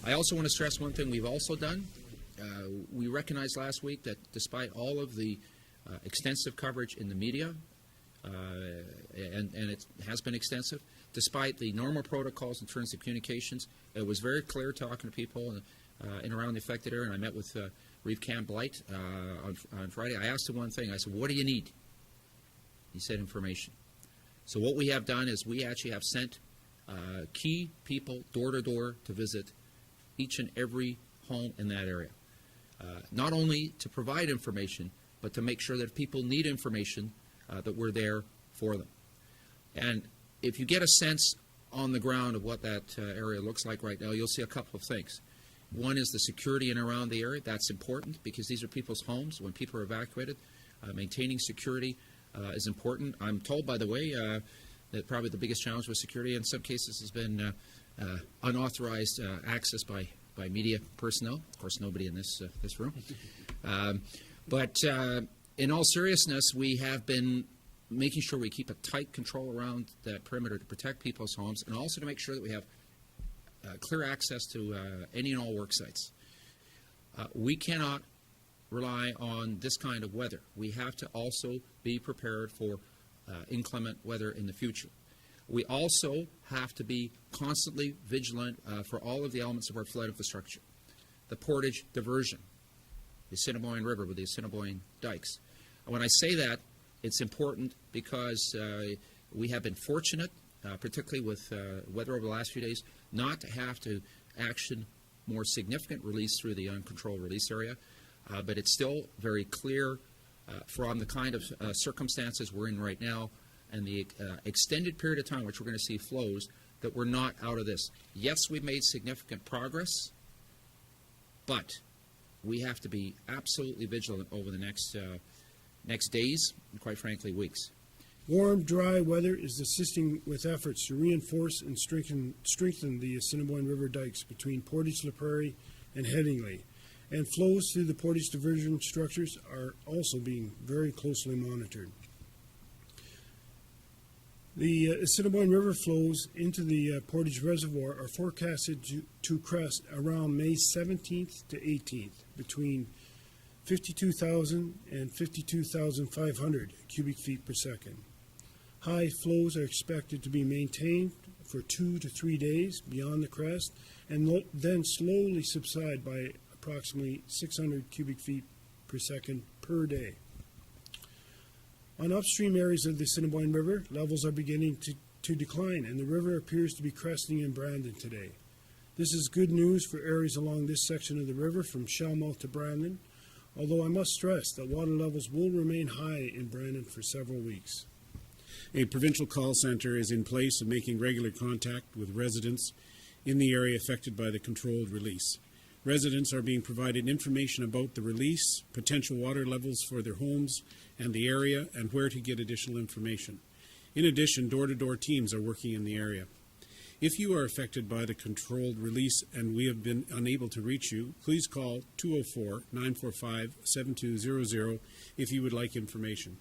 I also want to stress one thing we've also done. We recognized last week that despite all of the extensive coverage in the media, and it has been extensive, despite the normal protocols in terms of communications, it was very clear talking to people in around the affected area. And I met with Reeve Campbell-Blight on Friday. I asked him one thing. I said, what do you need? He said information. So what we have done is we actually have sent key people door to door to visit each and every home in that area. Not only to provide information, but to make sure that if people need information, that we're there for them. And if you get a sense on the ground of what that area looks like right now, you'll see a couple of things. One is the security in and around the area. That's important because these are people's homes. When people are evacuated, maintaining security is important. I'm told, by the way, that probably the biggest challenge with security in some cases has been unauthorized access by media personnel. Of course, nobody in this room. But in all seriousness, we have been making sure we keep a tight control around that perimeter to protect people's homes and also to make sure that we have clear access to any and all work sites. We cannot rely on this kind of weather. We have to also be prepared for inclement weather in the future. We also have to be constantly vigilant for all of the elements of our flood infrastructure. The portage diversion, the Assiniboine River with the Assiniboine dikes. When I say that, it's important because we have been fortunate, particularly with weather over the last few days, not to have to action more significant release through the uncontrolled release area, but it's still very clear from the kind of circumstances we're in right now and the extended period of time which we're going to see flows that we're not out of this. Yes, we've made significant progress, but we have to be absolutely vigilant over the next days and, quite frankly, weeks. Warm, dry weather is assisting with efforts to reinforce and strengthen the Assiniboine River dikes between Portage La Prairie and Headingley, and flows through the portage diversion structures are also being very closely monitored. The Assiniboine River flows into the Portage Reservoir are forecasted to crest around May 17th to 18th between 52,000 and 52,500 cubic feet per second. High flows are expected to be maintained for 2 to 3 days beyond the crest and then slowly subside by approximately 600 cubic feet per second per day. On upstream areas of the Assiniboine River, levels are beginning to decline, and the river appears to be cresting in Brandon today. This is good news for areas along this section of the river from Shellmouth to Brandon, although I must stress that water levels will remain high in Brandon for several weeks. A provincial call center is in place and making regular contact with residents in the area affected by the controlled release. Residents are being provided information about the release, potential water levels for their homes and the area, and where to get additional information. In addition, door-to-door teams are working in the area. If you are affected by the controlled release and we have been unable to reach you, please call 204-945-7200 if you would like information.